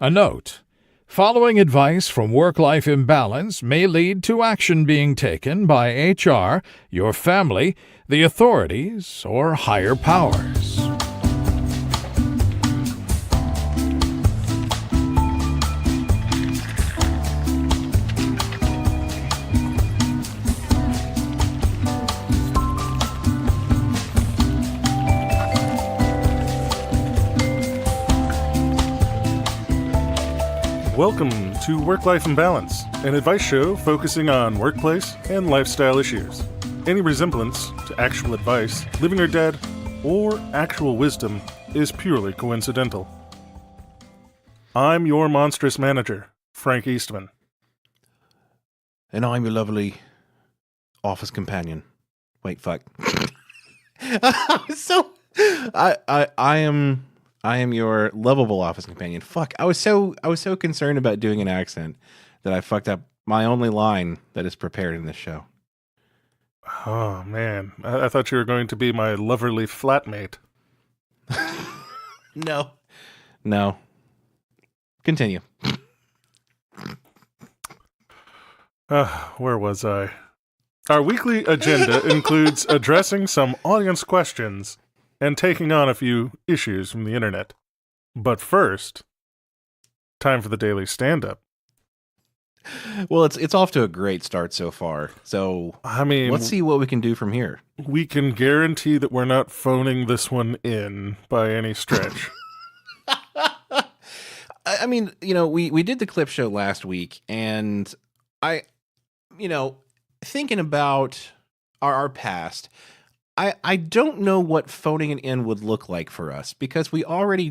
A note: following advice from Work-Life Imbalance may lead to action being taken by HR, your family, the authorities, or higher powers. Welcome to Work-Life Imbalance, an advice show focusing on workplace and lifestyle issues. Any resemblance to actual advice, living or dead, or actual wisdom is purely coincidental. I'm your monstrous manager, Frank Eastman. And I'm your lovely office companion. Wait, fuck. I am your lovable office companion. Fuck. I was so concerned about doing an accent that I fucked up my only line that is prepared in this show. Oh, man. I thought you were going to be my loverly flatmate. No. Continue. Where was I? Our weekly agenda includes addressing some audience questions and taking on a few issues from the internet. But first, time for the daily stand-up. Well, it's off to a great start so far. So, I mean, let's see what we can do from here. We can guarantee that we're not phoning this one in by any stretch. I mean, we did the clip show last week, and thinking about our past, I don't know what phoning it in would look like for us, because we already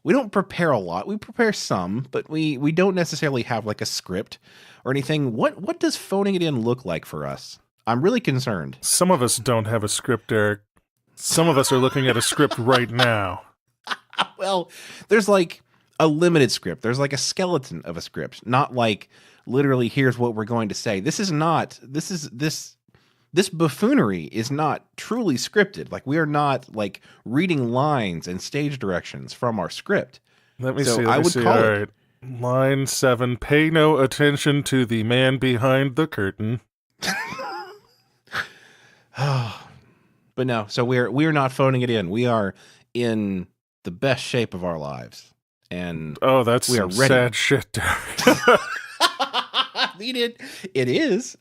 we don't prepare a lot. We prepare some, but we don't necessarily have like a script or anything. What does phoning it in look like for us? I'm really concerned. Some of us don't have a script, Eric. Some of us are looking at a script right now. Well, there's like a limited script. There's like a skeleton of a script, not like literally here's what we're going to say. This buffoonery is not truly scripted. Like, we are not like reading lines and stage directions from our script. Let me see. All right. Line 7, pay no attention to the man behind the curtain. But no, so we're not phoning it in. We are in the best shape of our lives. And that's we are some ready. Sad shit, Derek. It is.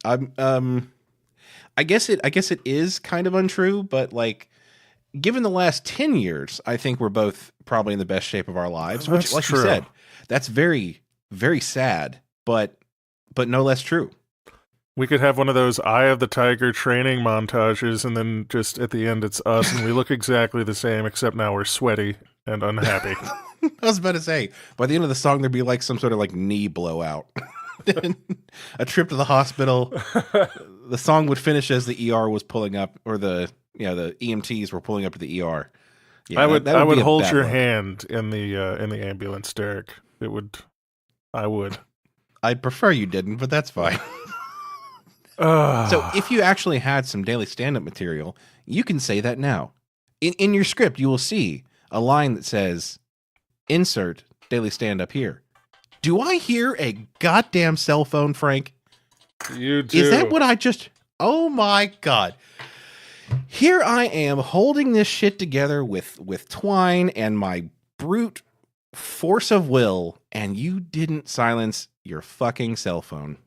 I guess it is kind of untrue, but like, given the last 10 years, I think we're both probably in the best shape of our lives, which, like you said, that's very, very sad, but no less true. We could have one of those Eye of the Tiger training montages, and then just at the end it's us, and we look exactly the same, except now we're sweaty and unhappy. I was about to say, by the end of the song, there'd be like some sort of like knee blowout. A trip to the hospital. The song would finish as the ER was pulling up, or the EMTs were pulling up to the ER. Yeah, I would hold your hand in the ambulance, Derek. I would. I'd prefer you didn't, but that's fine. So if you actually had some daily stand-up material, you can say that now. In your script, you will see a line that says, "Insert daily stand-up here." Do I hear a goddamn cell phone, Frank? You do. Is that what I just... Oh my God. Here I am holding this shit together with twine and my brute force of will, and you didn't silence your fucking cell phone.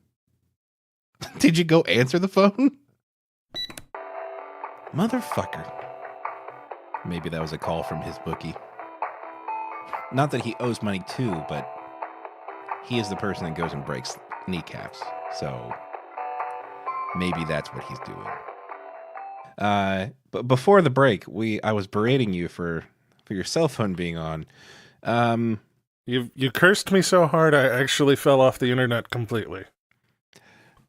Did you go answer the phone? Motherfucker. Maybe that was a call from his bookie. Not that he owes money too, but he is the person that goes and breaks kneecaps. So maybe that's what he's doing. But before the break, I was berating you for your cell phone being on. You cursed me so hard I actually fell off the internet completely.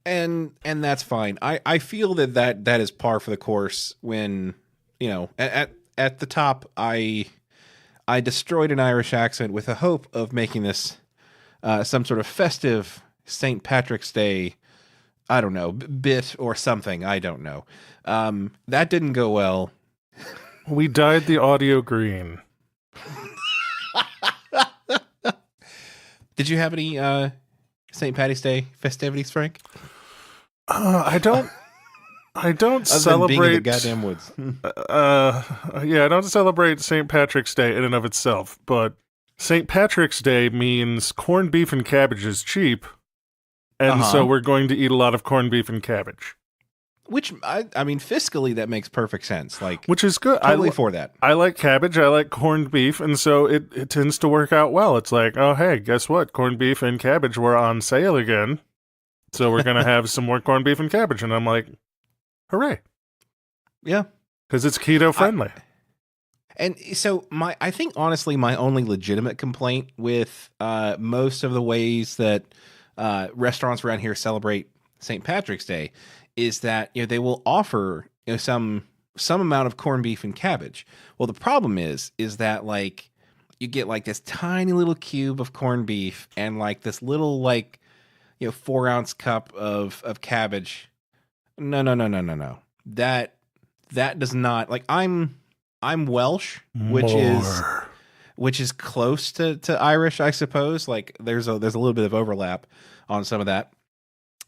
And that's fine. I feel that is par for the course when, at the top I destroyed an Irish accent with the hope of making this some sort of festive St. Patrick's Day, I don't know, bit or something. I don't know. That didn't go well. We dyed the audio green. Did you have any St. Patty's Day festivities, Frank? I don't Other celebrate than being in the goddamn woods. yeah, I don't celebrate St. Patrick's Day in and of itself, but St. Patrick's Day means corned beef and cabbage is cheap, and so we're going to eat a lot of corned beef and cabbage. Which, I mean, fiscally, that makes perfect sense. Like, Which is good. Totally for that. I like cabbage, I like corned beef, and so it tends to work out well. It's like, oh, hey, guess what? Corned beef and cabbage were on sale again, so we're going to have some more corned beef and cabbage. And I'm like, hooray. Yeah. Because it's keto friendly. And so I think honestly, my only legitimate complaint with most of the ways that restaurants around here celebrate St. Patrick's Day is that, you know, they will offer, you know, some amount of corned beef and cabbage. Well, the problem is that like you get like this tiny little cube of corned beef and like this little like, you know, 4-ounce cup of cabbage. No. That does not, like, I'm Welsh, which is close to Irish, I suppose. Like there's a little bit of overlap on some of that.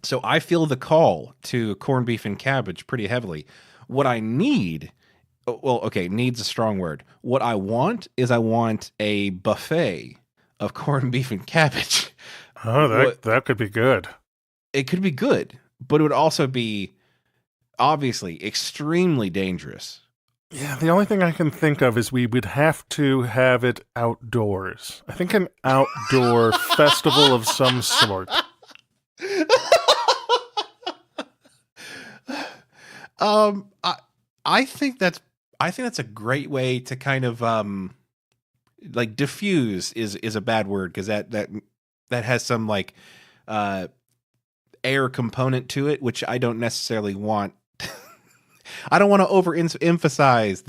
So I feel the call to corned beef and cabbage pretty heavily. What I need, well, okay, needs a strong word. What I want is a buffet of corned beef and cabbage. Oh, that could be good. It could be good, but it would also be obviously extremely dangerous. Yeah, the only thing I can think of is we would have to have it outdoors. I think an outdoor festival of some sort. I think that's a great way to kind of like diffuse is a bad word because that has some like air component to it, which I don't necessarily want. I don't want to overemphasize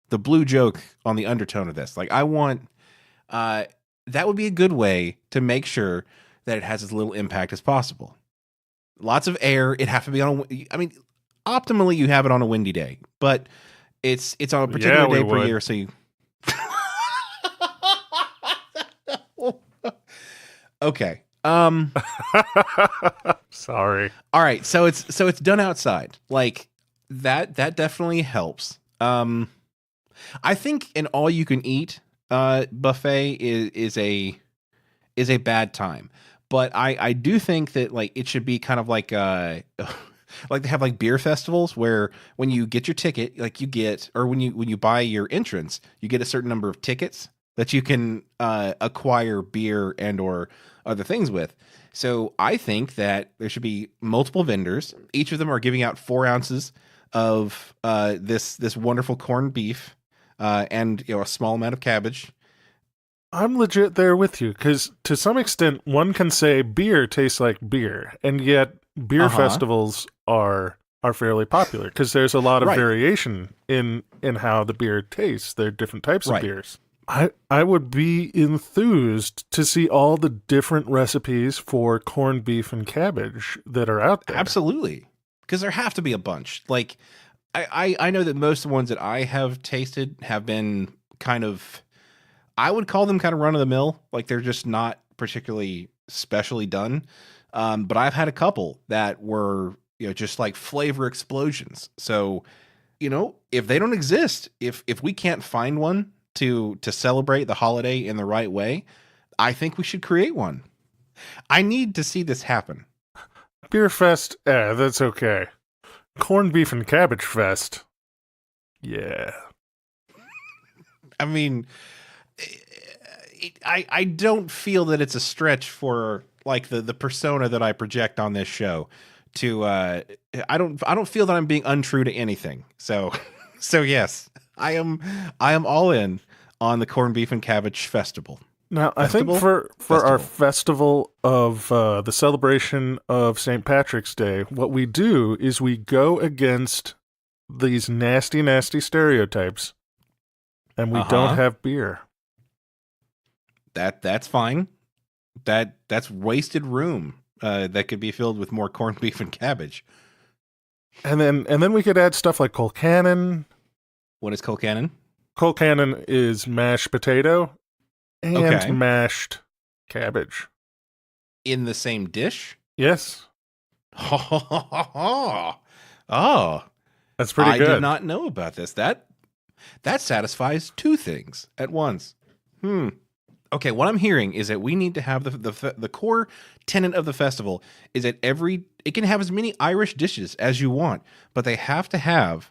the blue joke on the undertone of this. Like I want that would be a good way to make sure that it has as little impact as possible. Lots of air. It have to be on I mean, optimally you have it on a windy day, but it's on a particular day per year, so you Okay. Sorry. All right, so it's done outside. Like that definitely helps. I think an all you can eat buffet is a bad time. But I do think that like it should be kind of like like they have like beer festivals where when you get your ticket, like you get, or when you buy your entrance, you get a certain number of tickets that you can acquire beer and or other things with. So I think that there should be multiple vendors. Each of them are giving out 4 ounces of this wonderful corned beef and a small amount of cabbage. I'm legit there with you, because to some extent, one can say beer tastes like beer, and yet beer festivals are fairly popular, because there's a lot of variation in how the beer tastes. There are different types of beers. I would be enthused to see all the different recipes for corned beef and cabbage that are out there. Absolutely, because there have to be a bunch. Like, I know that most of the ones that I have tasted have been kind of, I would call them kind of run-of-the-mill. Like, they're just not particularly specially done. But I've had a couple that were, just like flavor explosions. So, if they don't exist, if we can't find one to celebrate the holiday in the right way, I think we should create one. I need to see this happen. Beer fest, that's okay. Corned beef and cabbage fest, yeah. I mean, I don't feel that it's a stretch for like the persona that I project on this show to I don't feel that I'm being untrue to anything. So yes, I am all in on the corned beef and cabbage festival. Now, I think for our festival of the celebration of St. Patrick's Day, what we do is we go against these nasty, nasty stereotypes, and we don't have beer. That's fine. That's wasted room that could be filled with more corned beef and cabbage. And then we could add stuff like Colcannon. What is Colcannon? Colcannon is mashed potato and mashed Cabbage. In the same dish? Yes. Oh, That's pretty good. I did not know about this. That satisfies two things at once. Okay, what I'm hearing is that we need to have the core tenet of the festival is that it can have as many Irish dishes as you want, but they have to have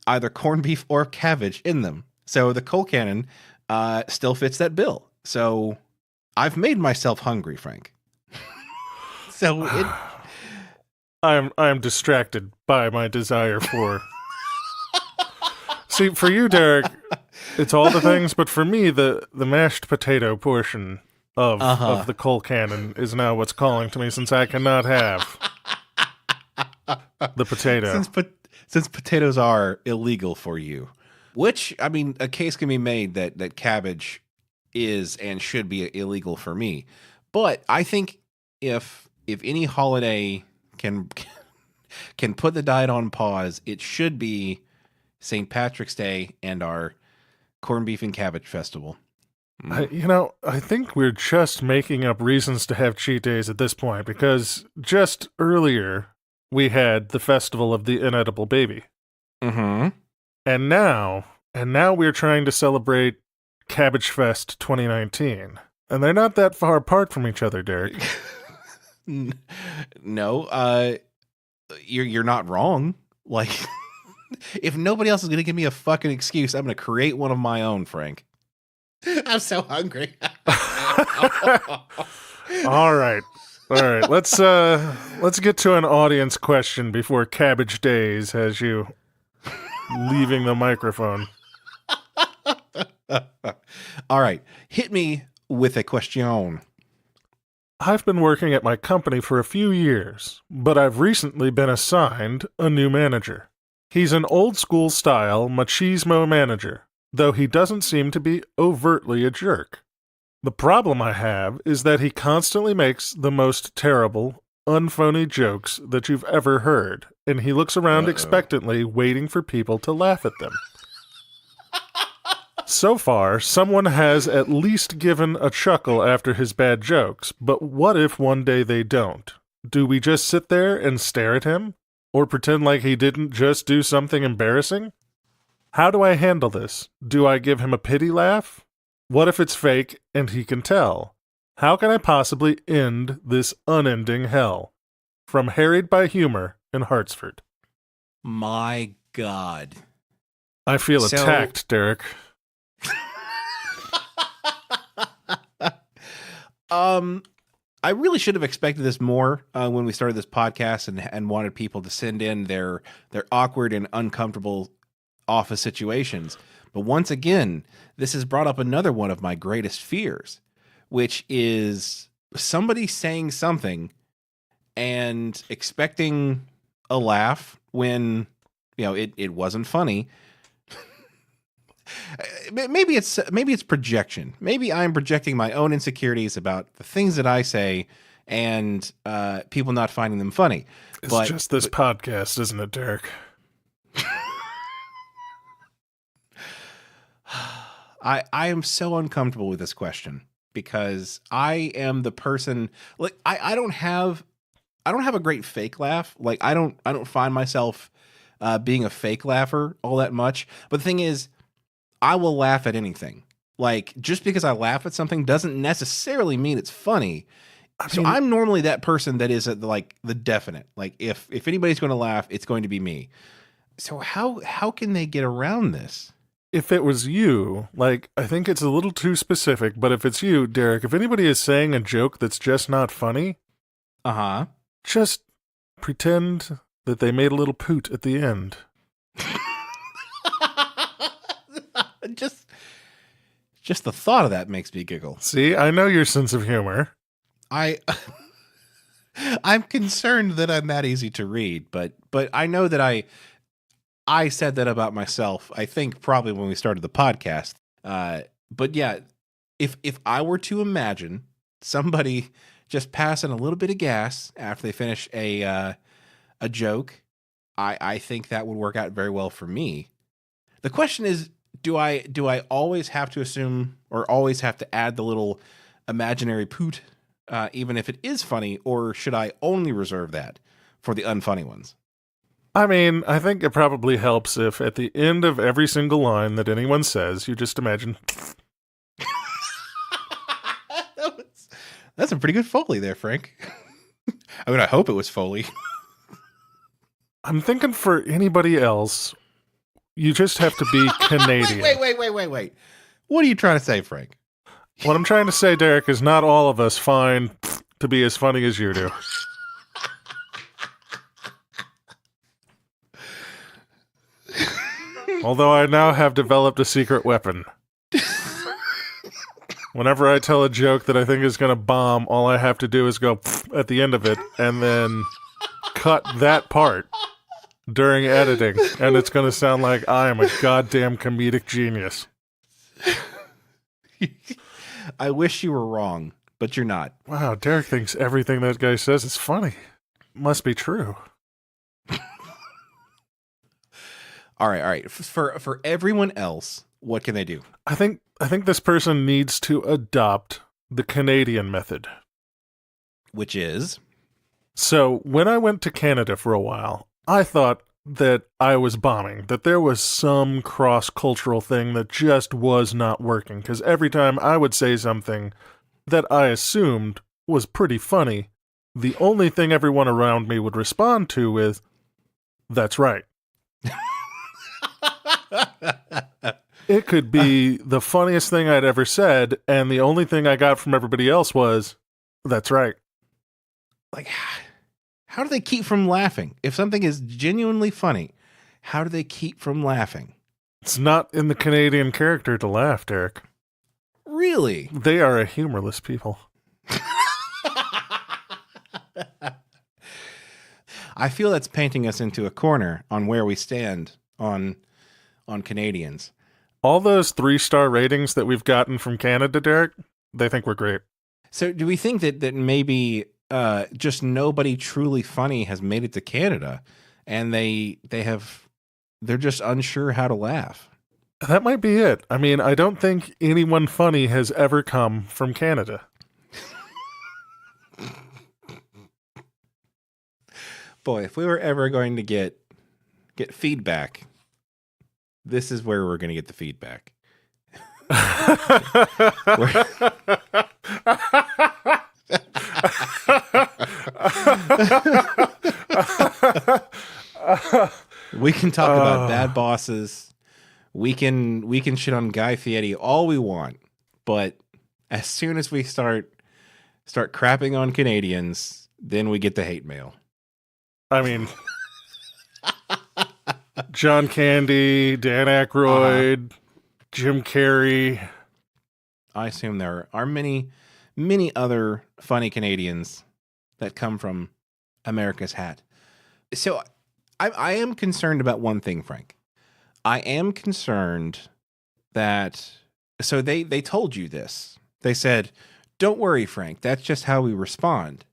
either corned beef or cabbage in them. So the coal cannon still fits that bill. So I've made myself hungry, Frank. So I am distracted by my desire for. See, for you, Derek, it's all the things, but for me, the mashed potato portion of the coal cannon is now what's calling to me, since I cannot have the potato. Since potatoes are illegal for you, which, I mean, a case can be made that cabbage is and should be illegal for me. But I think if any holiday can put the diet on pause, it should be St. Patrick's Day and our corned beef and cabbage festival. I think we're just making up reasons to have cheat days at this point, because just earlier we had the festival of the inedible baby. Mm-hmm. And now we're trying to celebrate Cabbage Fest 2019. And they're not that far apart from each other, Derek. No, you're not wrong. Like, if nobody else is going to give me a fucking excuse, I'm going to create one of my own, Frank. I'm so hungry. All right. Let's get to an audience question before Cabbage Days has you leaving the microphone. All right. Hit me with a question. I've been working at my company for a few years, but I've recently been assigned a new manager. He's an old-school style machismo manager, though he doesn't seem to be overtly a jerk. The problem I have is that he constantly makes the most terrible, unphony jokes that you've ever heard, and he looks around expectantly, waiting for people to laugh at them. So far, someone has at least given a chuckle after his bad jokes, but what if one day they don't? Do we just sit there and stare at him? Or pretend like he didn't just do something embarrassing? How do I handle this? Do I give him a pity laugh? What if it's fake and he can tell? How can I possibly end this unending hell? From Harried by Humor in Hartsford. My God. I feel attacked, Derek. I really should have expected this more when we started this podcast and wanted people to send in their awkward and uncomfortable office situations. But once again, this has brought up another one of my greatest fears, which is somebody saying something and expecting a laugh when, it wasn't funny. Maybe it's projection. Maybe I'm projecting my own insecurities about the things that I say and people not finding them funny. It's just this podcast, isn't it, Derek? I am so uncomfortable with this question because I am the person, like, I don't have a great fake laugh. Like, I don't find myself being a fake laugher all that much. But the thing is, I will laugh at anything. Like, just because I laugh at something doesn't necessarily mean it's funny. So I'm normally that person that is like the definite. Like, if anybody's going to laugh, it's going to be me. So how can they get around this? If it was you, like, I think it's a little too specific, but if it's you, Derek, if anybody is saying a joke that's just not funny, just pretend that they made a little poot at the end. Just the thought of that makes me giggle. See, I know your sense of humor. I'm concerned that I'm that easy to read, but I know that I said that about myself, I think probably when we started the podcast. But yeah, if I were to imagine somebody just passing a little bit of gas after they finish a joke, I think that would work out very well for me. The question is, do I always have to assume or always have to add the little imaginary poot, even if it is funny, or should I only reserve that for the unfunny ones? I mean, I think it probably helps if at the end of every single line that anyone says, you just imagine. That's a pretty good Foley there, Frank. I mean, I hope it was Foley. I'm thinking for anybody else, you just have to be Canadian. Wait. What are you trying to say, Frank? What I'm trying to say, Derek, is not all of us find to be as funny as you do. Although I now have developed a secret weapon. Whenever I tell a joke that I think is going to bomb, all I have to do is go at the end of it and then cut that part during editing, and it's going to sound like I am a goddamn comedic genius. I wish you were wrong, but you're not. Wow, Derek thinks everything that guy says is funny. Must be true. All right. For everyone else, what can they do? I think this person needs to adopt the Canadian method. Which is? So, when I went to Canada for a while, I thought that I was bombing, that there was some cross-cultural thing that just was not working, because every time I would say something that I assumed was pretty funny, the only thing everyone around me would respond to is, "That's right." It could be the funniest thing I'd ever said, and the only thing I got from everybody else was, "That's right." Like, how do they keep from laughing? If something is genuinely funny, how do they keep from laughing? It's not in the Canadian character to laugh, Derek. Really? They are a humorless people. I feel that's painting us into a corner on where we stand on Canadians. All those 3-star ratings that we've gotten from Canada, Derek, they think we're great. So do we think that maybe just nobody truly funny has made it to Canada, and they're just unsure how to laugh? That might be it. I mean, I don't think anyone funny has ever come from Canada. Boy, if we were ever going to get feedback, this is where we're going to get the feedback. We can talk about bad bosses. We can shit on Guy Fieri all we want, but as soon as we start crapping on Canadians, then we get the hate mail. I mean, John Candy, Dan Aykroyd, Jim Carrey. I assume there are many, many other funny Canadians that come from America's hat. So I am concerned about one thing, Frank. I am concerned that, so they told you this. They said, "Don't worry, Frank, that's just how we respond."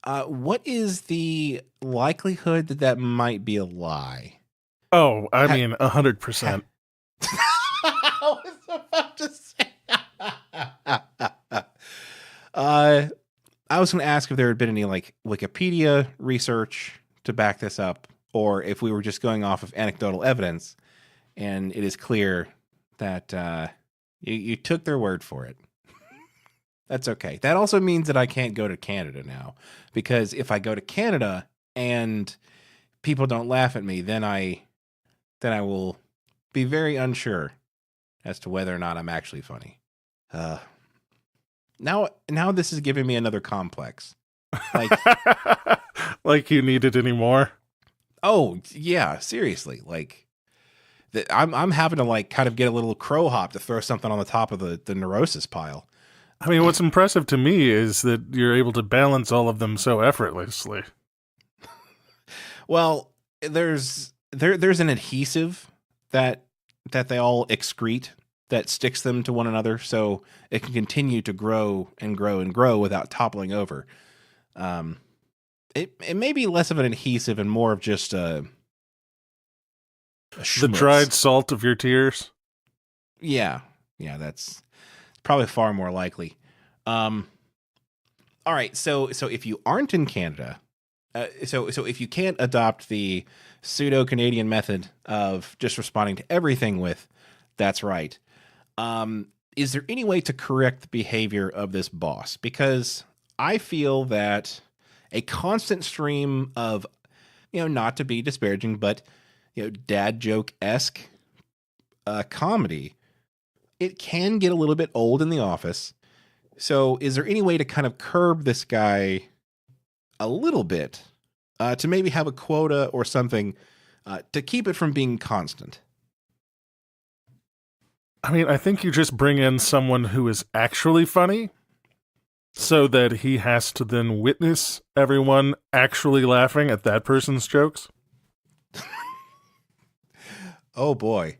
What is the likelihood that might be a lie? Oh, I mean, 100%. I was about to say. I was going to ask if there had been any like Wikipedia research to back this up, or if we were just going off of anecdotal evidence, and it is clear that you took their word for it. That's okay. That also means that I can't go to Canada now, because if I go to Canada and people don't laugh at me, then I will be very unsure as to whether or not I'm actually funny. Now this is giving me another complex. Like, like you need it anymore. Oh yeah, seriously. Like, I'm having to like kind of get a little crow hop to throw something on the top of the neurosis pile. I mean, what's impressive to me is that you're able to balance all of them so effortlessly. Well, there's an adhesive that they all excrete that sticks them to one another, so it can continue to grow and grow and grow without toppling over. It may be less of an adhesive and more of just a the dried salt of your tears. Yeah, that's probably far more likely. All right, so if you aren't in Canada, so if you can't adopt the pseudo-Canadian method of just responding to everything with, "That's right," is there any way to correct the behavior of this boss? Because I feel that a constant stream of, not to be disparaging, but dad joke-esque comedy, it can get a little bit old in the office. So is there any way to kind of curb this guy a little bit, to maybe have a quota or something, to keep it from being constant? I mean, I think you just bring in someone who is actually funny so that he has to then witness everyone actually laughing at that person's jokes. Oh boy.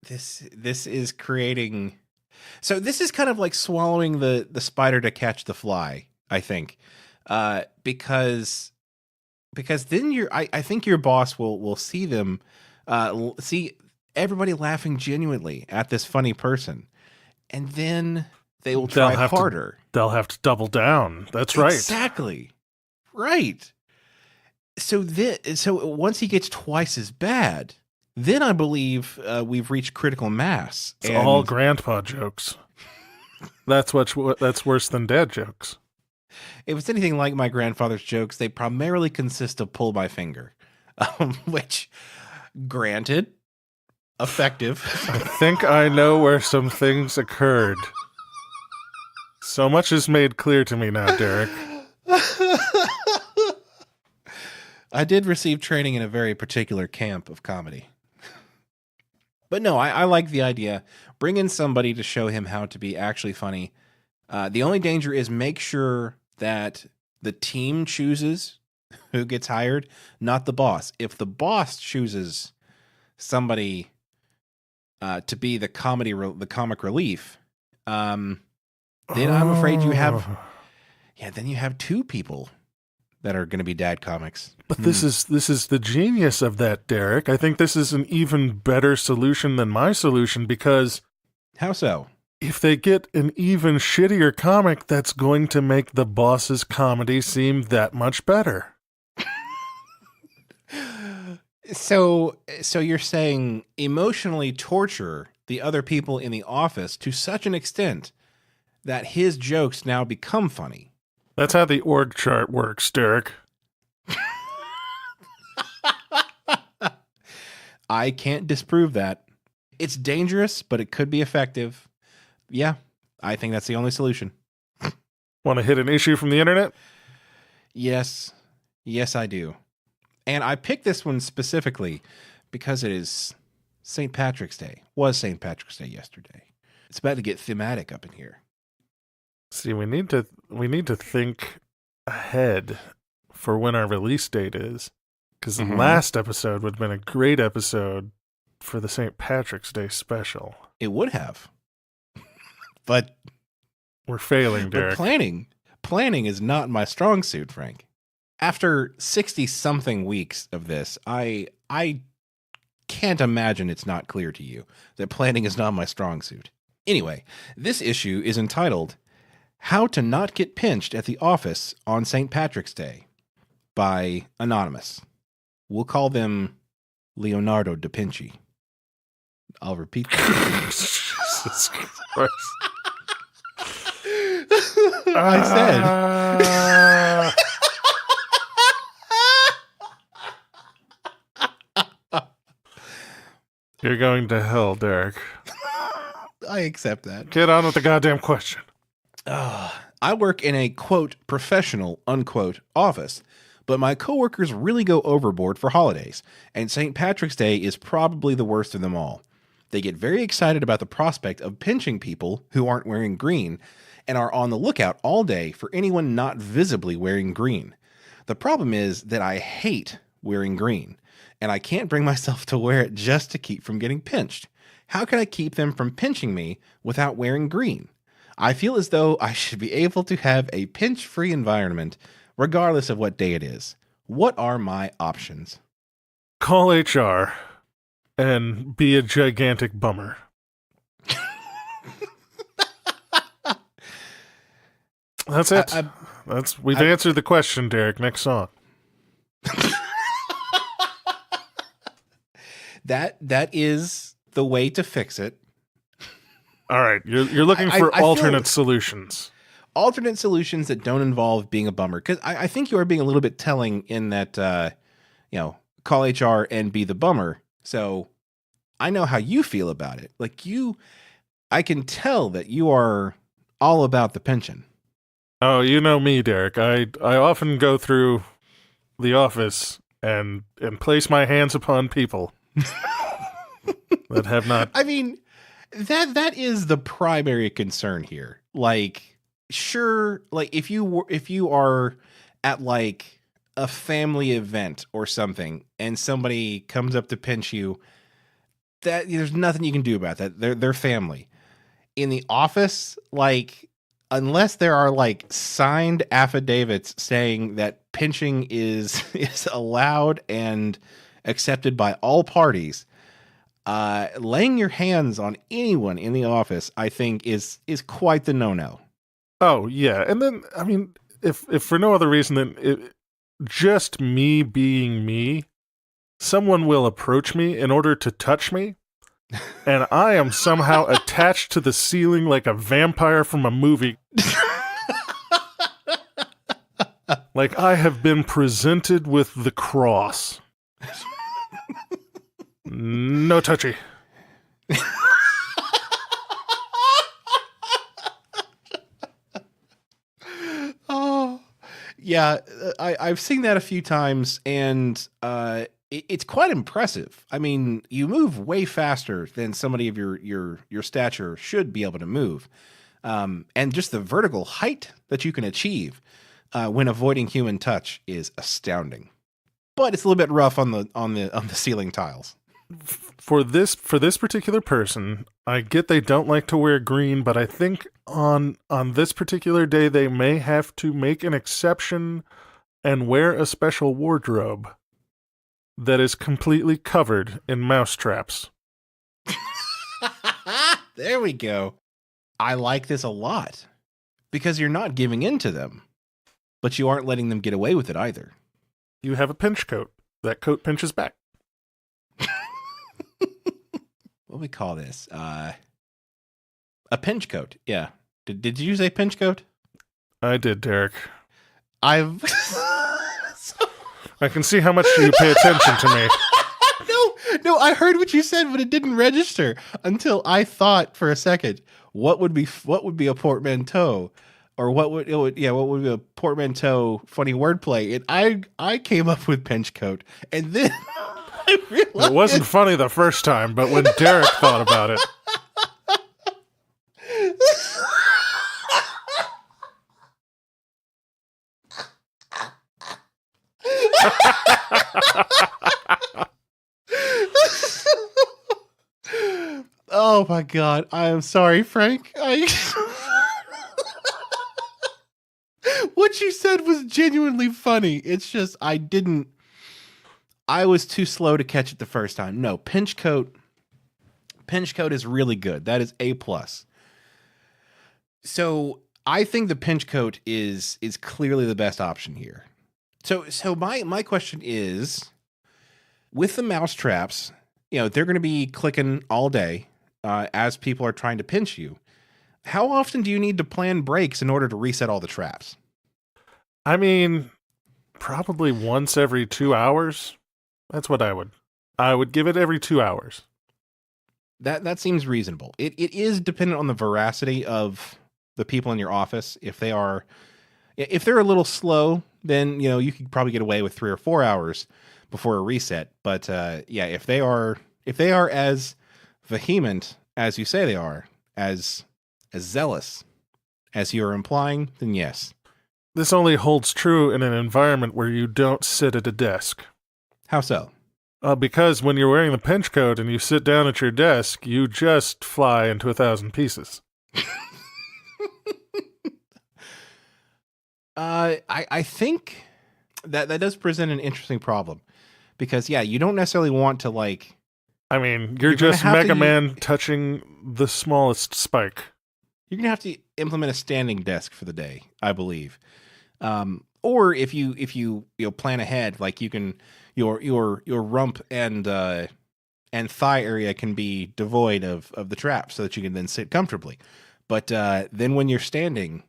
This is creating... So this is kind of like swallowing the spider to catch the fly, I think. Because then I think your boss will see them, see everybody laughing genuinely at this funny person, and then they will try harder. They'll have to double down. That's right. Exactly. Right. So once he gets twice as bad, then I believe we've reached critical mass. It's all grandpa jokes. That's worse than dad jokes. If it's anything like my grandfather's jokes, they primarily consist of pull my finger, which, granted, effective. I think I know where some things occurred. So much is made clear to me now, Derek. I did receive training in a very particular camp of comedy. But no, I like the idea. Bring in somebody to show him how to be actually funny. The only danger is make sure that the team chooses who gets hired, not the boss. If the boss chooses somebody to be the comic relief, then I'm afraid you have two people that are going to be dad comics. But this is the genius of that, Derek. I think this is an even better solution than my solution, because... How so? If they get an even shittier comic, that's going to make the boss's comedy seem that much better. So you're saying emotionally torture the other people in the office to such an extent that his jokes now become funny. That's how the org chart works, Derek. I can't disprove that. It's dangerous, but it could be effective. Yeah, I think that's the only solution. Want to hit an issue from the internet? Yes. Yes, I do. And I picked this one specifically because it is St. Patrick's Day. Was St. Patrick's Day yesterday. It's about to get thematic up in here. See, we need to think ahead for when our release date is. Because the last episode would have been a great episode for the St. Patrick's Day special. It would have. But we're failing, Derek. But planning is not my strong suit, Frank. After 60-something weeks of this, I can't imagine it's not clear to you that planning is not my strong suit. Anyway, this issue is entitled How to Not Get Pinched at the Office on St. Patrick's Day by Anonymous. We'll call them Leonardo da Vinci. I'll repeat that. Jesus Christ. I said. You're going to hell, Derek. I accept that. Get on with the goddamn question. I work in a, quote, professional, unquote, office, but my coworkers really go overboard for holidays, and St. Patrick's Day is probably the worst of them all. They get very excited about the prospect of pinching people who aren't wearing green and are on the lookout all day for anyone not visibly wearing green. The problem is that I hate wearing green, and I can't bring myself to wear it just to keep from getting pinched. How can I keep them from pinching me without wearing green? I feel as though I should be able to have a pinch-free environment regardless of what day it is. What are my options? Call HR and be a gigantic bummer. That's it. We've answered the question, Derek. Next song. That is the way to fix it. All right, you're looking for alternate solutions. Alternate solutions that don't involve being a bummer. Because I think you are being a little bit telling in that, call HR and be the bummer. So I know how you feel about it. Like I can tell that you are all about the pension. Oh, you know me, Derek. I often go through the office and place my hands upon people that have not. I mean, that is the primary concern here. Like, sure, like if you are at like a family event or something, and somebody comes up to pinch you, that there's nothing you can do about that. They're family. In the office, like, unless there are like signed affidavits saying that pinching is allowed and accepted by all parties, laying your hands on anyone in the office, I think is quite the no-no. Oh yeah, and then I mean, if for no other reason than just me being me, someone will approach me in order to touch me. And I am somehow attached to the ceiling like a vampire from a movie. Like I have been presented with the cross. No touchy. Oh, yeah. I've seen that a few times, and it's quite impressive. I mean, you move way faster than somebody of your stature should be able to move. And just the vertical height that you can achieve when avoiding human touch is astounding. But it's a little bit rough on the ceiling tiles. For this particular person, I get they don't like to wear green, but I think on this particular day they may have to make an exception and wear a special wardrobe that is completely covered in mouse traps. There we go. I like this a lot because you're not giving in to them, but you aren't letting them get away with it either. You have a pinch coat. That coat pinches back. What do we call this? A pinch coat. Yeah. Did you say pinch coat? I did, Derek. I can see how much you pay attention to me. No, I heard what you said, but it didn't register until I thought for a second, what would be a portmanteau? Or what would be a portmanteau funny wordplay? And I came up with pinch coat, and then I realized it wasn't funny the first time, but when Derek thought about it. Oh my God. I am sorry, Frank. What you said was genuinely funny. It's just, I was too slow to catch it the first time. No, pinch coat is really good. That is A+. So I think the pinch coat is clearly the best option here. So my question is, with the mouse traps, they're going to be clicking all day as people are trying to pinch you. How often do you need to plan breaks in order to reset all the traps? I mean, probably once every 2 hours. That's what I would give it every 2 hours. That seems reasonable. It is dependent on the veracity of the people in your office. If they're a little slow, then you could probably get away with 3 or 4 hours before a reset. But if they are as vehement as you say they are, as zealous as you are implying, then yes. This only holds true in an environment where you don't sit at a desk. How so? Because when you're wearing the pinch coat and you sit down at your desk, you just fly into 1,000 pieces. I think that does present an interesting problem. Because, you don't necessarily want to, I mean, you're just Mega Man touching the smallest spike. You're gonna have to implement a standing desk for the day, I believe. Or if you plan ahead, like you can your rump and thigh area can be devoid of the trap so that you can then sit comfortably. But then when you're standing,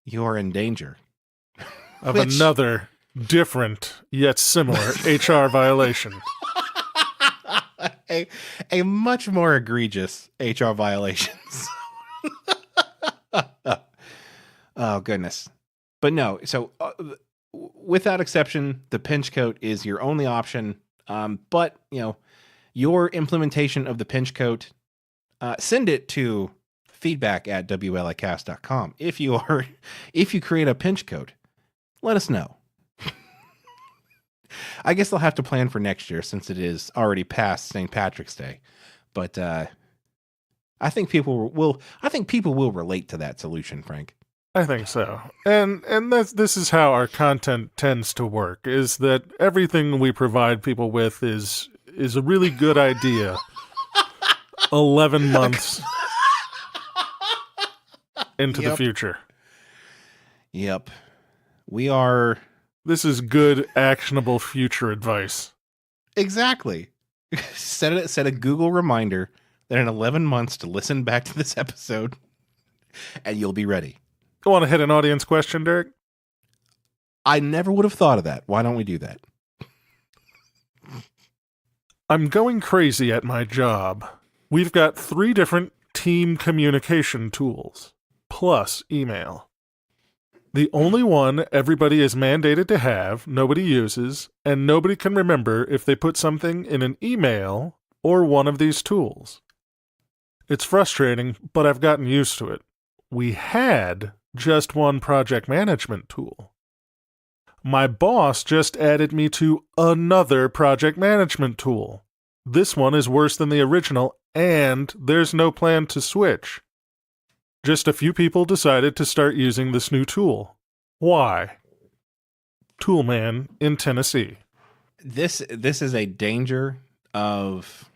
you're in danger of another different yet similar HR violation. A much more egregious HR violations. Oh, goodness. But no, so without exception, the Pinchcoat is your only option. But, your implementation of the Pinchcoat, send it to feedback@wlicast.com. If you create a Pinchcoat, let us know. I guess they'll have to plan for next year since it is already past St. Patrick's Day. But I think people will relate to that solution, Frank. I think so. And this is how our content tends to work, is that everything we provide people with is a really good idea 11 months into the future. Yep. We are... This is good, actionable future advice. Exactly. Set a Google reminder that in 11 months to listen back to this episode, and you'll be ready. You want to hit an audience question, Derek? I never would have thought of that. Why don't we do that? I'm going crazy at my job. We've got 3 different team communication tools, plus email. The only one everybody is mandated to have, nobody uses, and nobody can remember if they put something in an email or one of these tools. It's frustrating, but I've gotten used to it. We had just one project management tool. My boss just added me to another project management tool. This one is worse than the original, and there's no plan to switch. Just a few people decided to start using this new tool. Why? Toolman in Tennessee. This is a danger of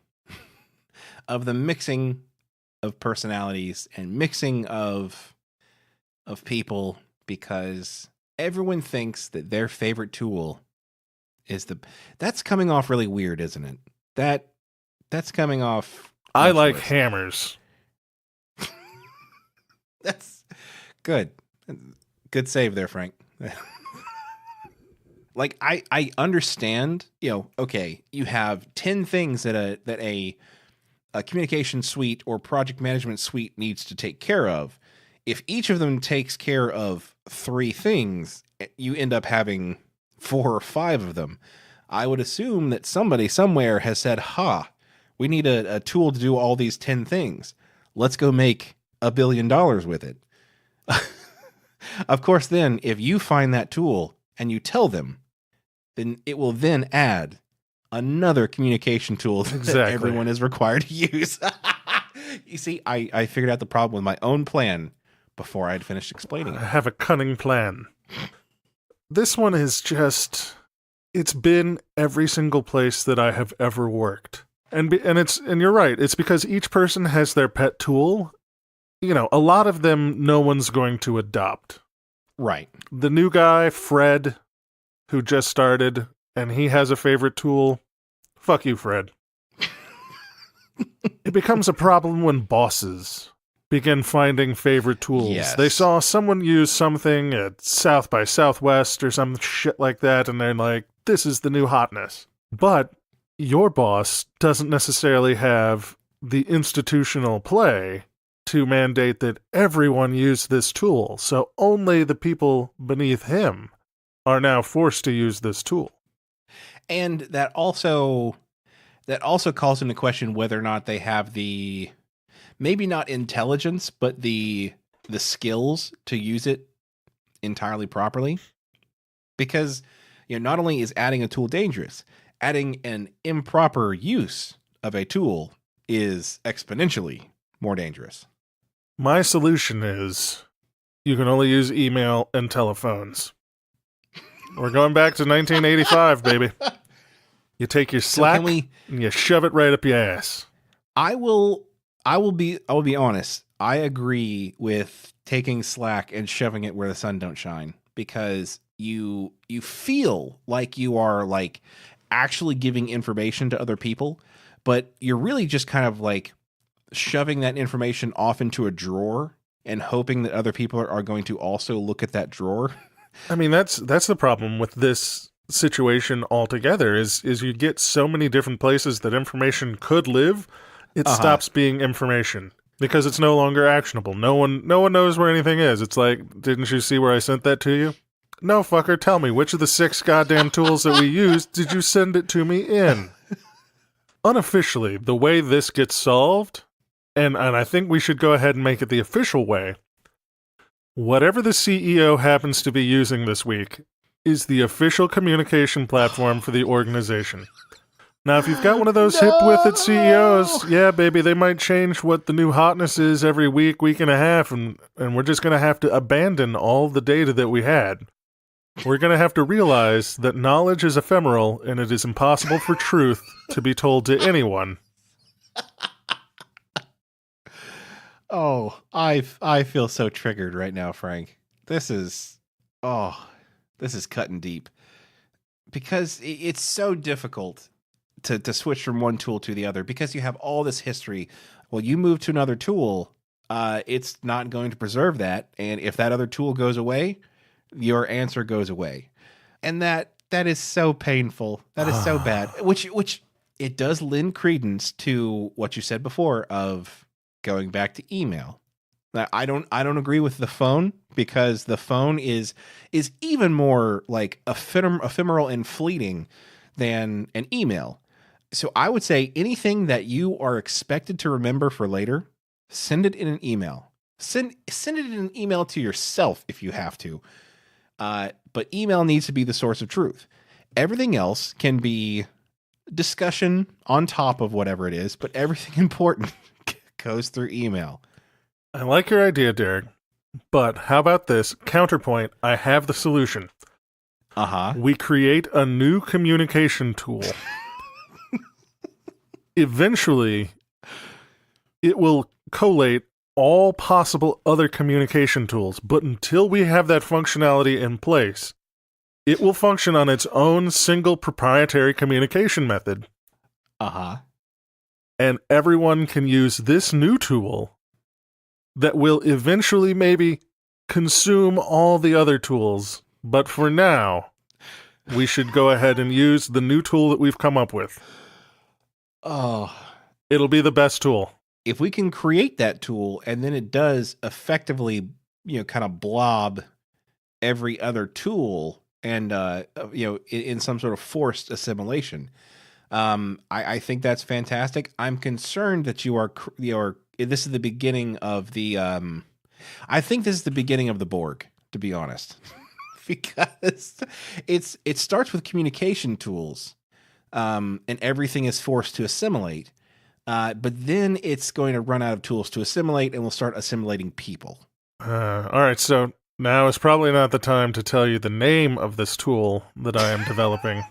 the mixing of personalities and mixing of people, because everyone thinks that their favorite tool is that's coming off really weird, isn't it? That's coming off. I like hammers. That's good. Good save there, Frank. Like I understand, okay, you have 10 things that a communication suite or project management suite needs to take care of. If each of them takes care of 3 things, you end up having 4 or 5 of them. I would assume that somebody somewhere has said, we need a tool to do all these 10 things. Let's go make $1 billion with it. Of course, then, if you find that tool and you tell them, then it will then add another communication tool that everyone is required to use. You see, I figured out the problem with my own plan before I had finished explaining it. I have a cunning plan. This one is it's been every single place that I have ever worked. And you're right, it's because each person has their pet tool. A lot of them no one's going to adopt. Right. The new guy, Fred, who just started, and he has a favorite tool. Fuck you, Fred. It becomes a problem when bosses begin finding favorite tools. Yes. They saw someone use something at South by Southwest or some shit like that, and they're like, this is the new hotness. But your boss doesn't necessarily have the institutional play to mandate that everyone use this tool, so only the people beneath him are now forced to use this tool. And that also calls into question whether or not they have the, maybe not intelligence, but the skills to use it entirely properly. Because, not only is adding a tool dangerous, adding an improper use of a tool is exponentially more dangerous. My solution is you can only use email and telephones. We're going back to 1985, baby. You take your Slack and you shove it right up your ass. I will I will be honest. I agree with taking Slack and shoving it where the sun don't shine, because you feel like you are like actually giving information to other people, but you're really just kind of like shoving that information off into a drawer and hoping that other people are going to also look at that drawer. I mean, that's the problem with this situation altogether is you get so many different places that information could live, it stops being information because it's no longer actionable. No one knows where anything is. It's like, didn't you see where I sent that to you? No, fucker, tell me, which of the 6 goddamn tools that we used did you send it to me in? Unofficially, the way this gets solved, and I think we should go ahead and make it the official way, whatever the CEO happens to be using this week is the official communication platform for the organization. Now, if you've got one of those hip-with-it CEOs, yeah, baby, they might change what the new hotness is every week and a half, and we're just going to have to abandon all the data that we had. We're going to have to realize that knowledge is ephemeral, and it is impossible for truth to be told to anyone. Oh, I feel so triggered right now, Frank. This is cutting deep, because it's so difficult to switch from one tool to the other, because you have all this history. Well, you move to another tool, it's not going to preserve that, and if that other tool goes away, your answer goes away, and that is so painful. That is so bad. Which it does lend credence to what you said before of going back to email. Now, I don't agree with the phone, because the phone is even more like ephemeral and fleeting than an email. So I would say anything that you are expected to remember for later, send it in an email. Send it in an email to yourself if you have to. But email needs to be the source of truth. Everything else can be discussion on top of whatever it is, but everything important goes through email. I like your idea, Derek, but how about this? Counterpoint, I have the solution. We create a new communication tool. Eventually, it will collate all possible other communication tools, but until we have that functionality in place, it will function on its own single proprietary communication method. And everyone can use this new tool that will eventually maybe consume all the other tools. But for now, we should go ahead and use the new tool that we've come up with. It'll be the best tool. If we can create that tool and then it does effectively, kind of blob every other tool and, in some sort of forced assimilation, I think that's fantastic. I'm concerned that you are this is the beginning of the, I think this is the beginning of the Borg, to be honest, because it starts with communication tools, and everything is forced to assimilate. But then it's going to run out of tools to assimilate, and we'll start assimilating people. All right, so now is probably not the time to tell you the name of this tool that I am developing.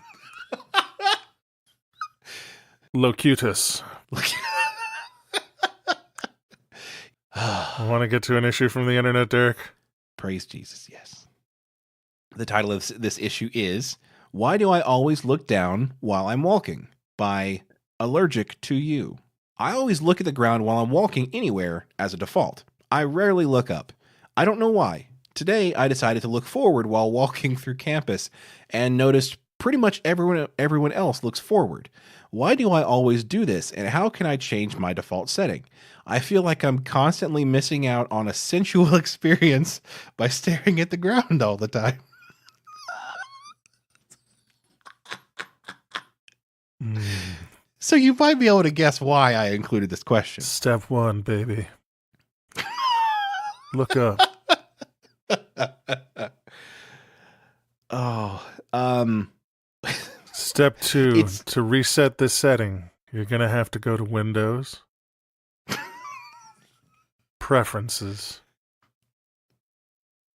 Locutus. I want to get to an issue from the internet, Derek. Praise Jesus, yes. The title of this issue is, Why Do I Always Look Down While I'm Walking? By Allergic to You. I always look at the ground while I'm walking anywhere as a default. I rarely look up. I don't know why. Today, I decided to look forward while walking through campus and noticed pretty much everyone else looks forward. Why do I always do this, and how can I change my default setting? I feel like I'm constantly missing out on a sensual experience by staring at the ground all the time. So you might be able to guess why I included this question. Step 1, baby. Look up. Step 2, to reset this setting, you're going to have to go to Windows, Preferences,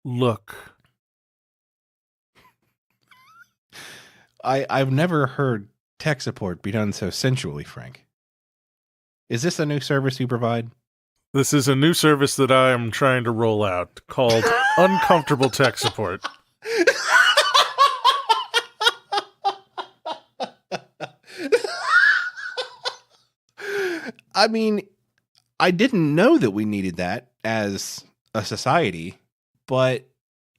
Look. I've never heard tech support be done so sensually, Frank. Is this a new service you provide? This is a new service that I am trying to roll out called Uncomfortable Tech Support. I mean, I didn't know that we needed that as a society, but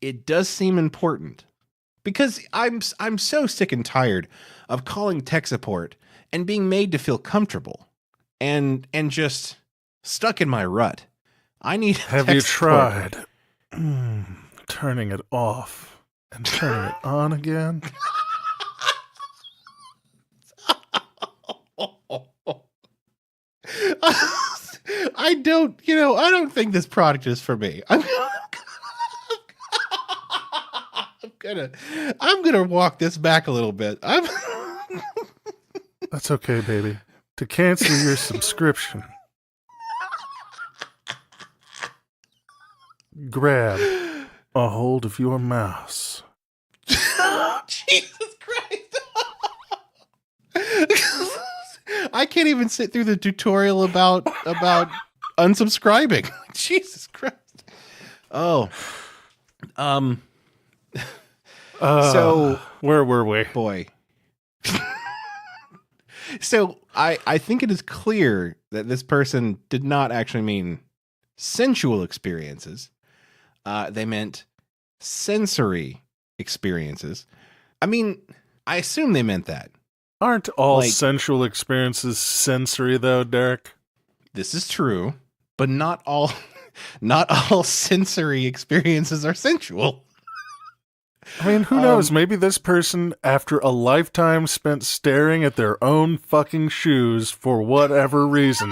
it does seem important because I'm so sick and tired of calling tech support and being made to feel comfortable and just stuck in my rut. I need Have tech you support. tried turning it off and turning it on again? I don't think this product is for me. I'm gonna walk this back a little bit. That's okay, baby. To cancel your subscription, grab a hold of your mouse. Jesus Christ. I can't even sit through the tutorial about unsubscribing. Jesus Christ. Oh. So where were we? boy. So I think it is clear that this person did not actually mean sensual experiences. They meant sensory experiences. I mean, I assume they meant that. Aren't all Like- sensual experiences sensory, though, Derek? This is true, but not all sensory experiences are sensual. I mean, who knows? Maybe this person, after a lifetime spent staring at their own fucking shoes for whatever reason,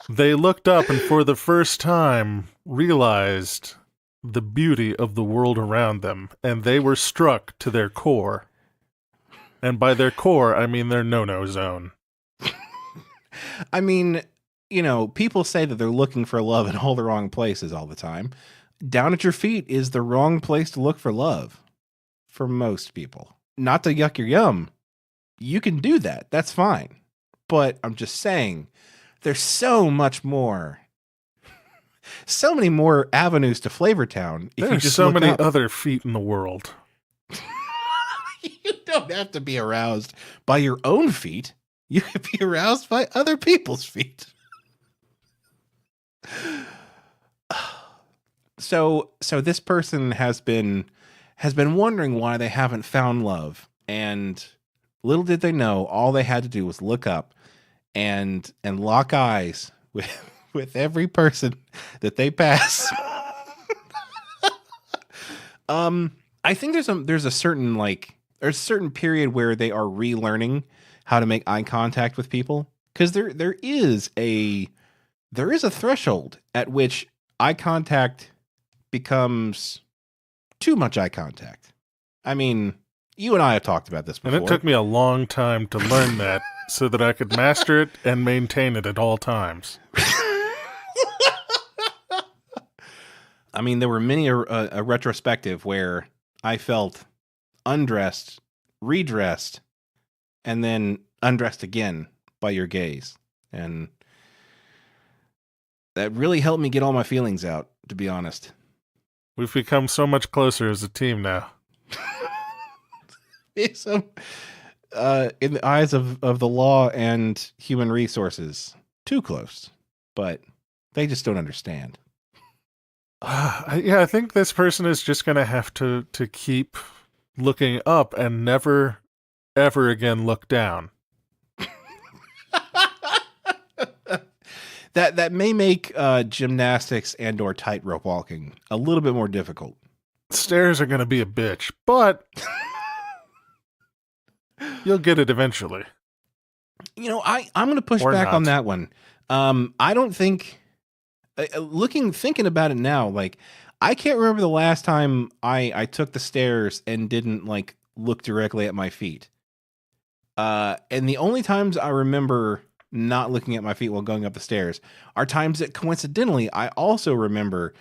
they looked up and for the first time realized the beauty of the world around them, and they were struck to their core. And by their core, I mean their no-no zone. I mean, people say that they're looking for love in all the wrong places all the time. Down at your feet is the wrong place to look for love for most people. Not to yuck your yum. You can do that. That's fine. But I'm just saying, there's so much more. So many more avenues to Flavortown. If you There's just so look many up. other feet in the world. You don't have to be aroused by your own feet. You can be aroused by other people's feet. So this person has been wondering why they haven't found love, and little did they know, all they had to do was look up and lock eyes with every person that they pass. I think there's a certain period where they are relearning how to make eye contact with people, because there is a threshold at which eye contact becomes too much eye contact. I mean, you and I have talked about this before. And it took me a long time to learn that so that I could master it and maintain it at all times. I mean, there were many a retrospective where I felt undressed, redressed, and then undressed again by your gaze. And that really helped me get all my feelings out, to be honest. We've become so much closer as a team now. So, in the eyes of the law and human resources, too close. But they just don't understand. Yeah, I think this person is just going to have to keep looking up and never, ever again look down. That may make gymnastics and or tightrope walking a little bit more difficult. Stairs are going to be a bitch, but you'll get it eventually. I'm going to push Or back not. on that one. I don't think, thinking about it now, like, I can't remember the last time I took the stairs and didn't look directly at my feet. And the only times I remember not looking at my feet while going up the stairs are times that coincidentally I also remember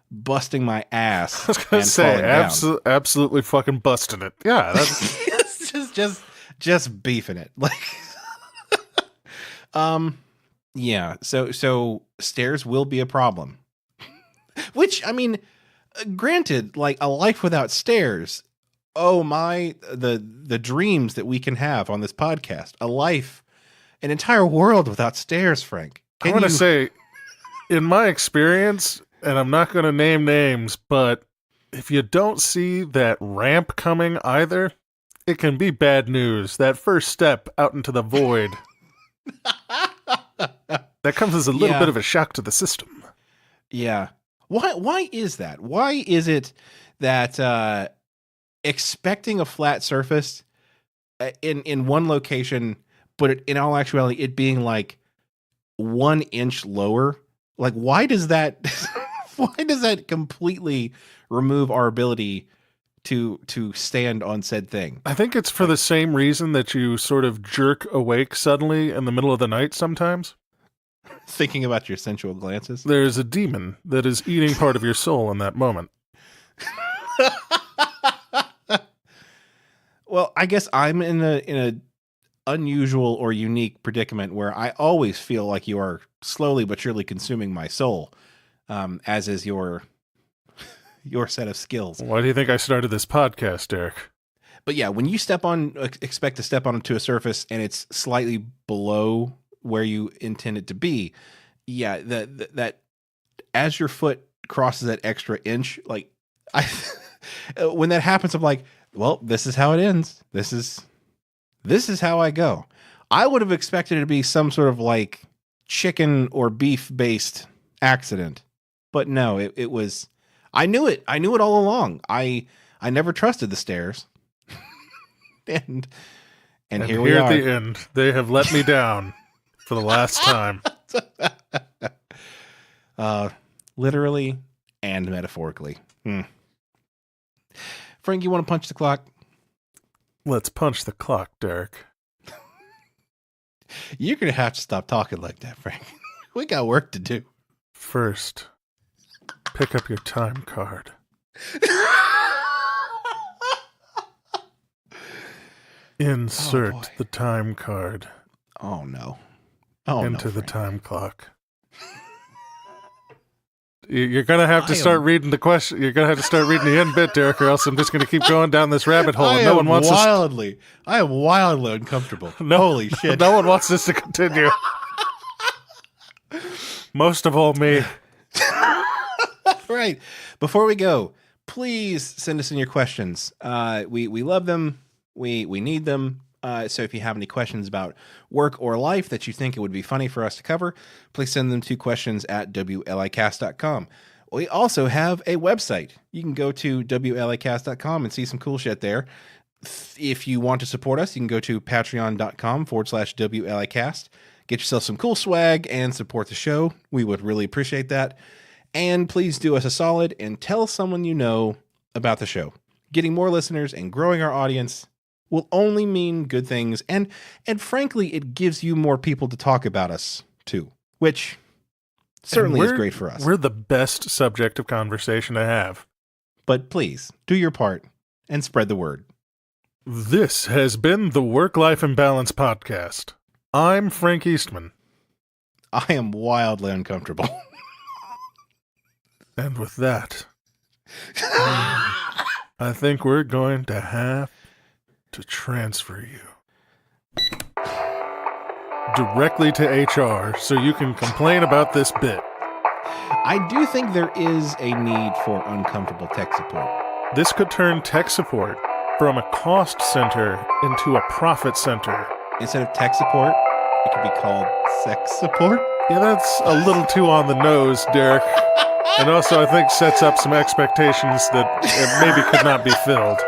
busting my ass. I was going to say, down. absolutely fucking busting it. Yeah, that's... just beefing it. Yeah. So stairs will be a problem. Which, I mean, granted, like a life without stairs. Oh my, the dreams that we can have on this podcast. A life, an entire world without stairs, Frank. I want to say, in my experience, and I'm not going to name names, but if you don't see that ramp coming either, it can be bad news. That first step out into the void. That comes as a little bit of a shock to the system. Yeah. Why is that? Why is it that expecting a flat surface in one location, but in all actuality, it being like 1 inch lower? Like, why does that completely remove our ability to stand on said thing? I think it's for the same reason that you sort of jerk awake suddenly in the middle of the night sometimes. Thinking about your sensual glances. There's a demon that is eating part of your soul in that moment. Well, I guess I'm in a unusual or unique predicament where I always feel like you are slowly but surely consuming my soul, as is your set of skills. Why do you think I started this podcast, Derek? But yeah, when you expect to step onto a surface and it's slightly below where you intend it to be, yeah, that as your foot crosses that extra inch, like when that happens, I'm like, well, this is how it ends. This is how I go. I would have expected it to be some sort of like chicken or beef based accident, but no, it was. I knew it. I knew it all along. I never trusted the stairs, and here we are at the end. They have let me down for the last time. Literally and metaphorically. Frank, you want to punch the clock? Let's punch the clock, Derek. You're going to have to stop talking like that, Frank. We got work to do. First, pick up your time card. Insert the time card. Oh, no. Into the time clock. You're going to have to start reading the question. You're going to have to start reading the end bit, Derek, or else I'm just going to keep going down this rabbit hole. And no one wants I am wildly uncomfortable. Holy shit. No one wants this to continue. Most of all me. Right. Before we go, please send us in your questions. We love them. We need them. So if you have any questions about work or life that you think it would be funny for us to cover, please send them to questions@wlicast.com. We also have a website. You can go to wlicast.com and see some cool shit there. If you want to support us, you can go to patreon.com/wlicast. Get yourself some cool swag and support the show. We would really appreciate that. And please do us a solid and tell someone you know about the show. Getting more listeners and growing our audience will only mean good things, and frankly, it gives you more people to talk about us too, which certainly is great for us. We're the best subject of conversation to have. But please, do your part and spread the word. This has been the Work-Life Imbalance Podcast. I'm Frank Eastman. I am wildly uncomfortable. And with that, I think we're going to have to transfer you directly to HR so you can complain about this bit. I do think there is a need for uncomfortable tech support. This could turn tech support from a cost center into a profit center. Instead of tech support, it could be called sex support. Yeah, that's a little too on the nose, Derek. And also, I think sets up some expectations that maybe could not be filled.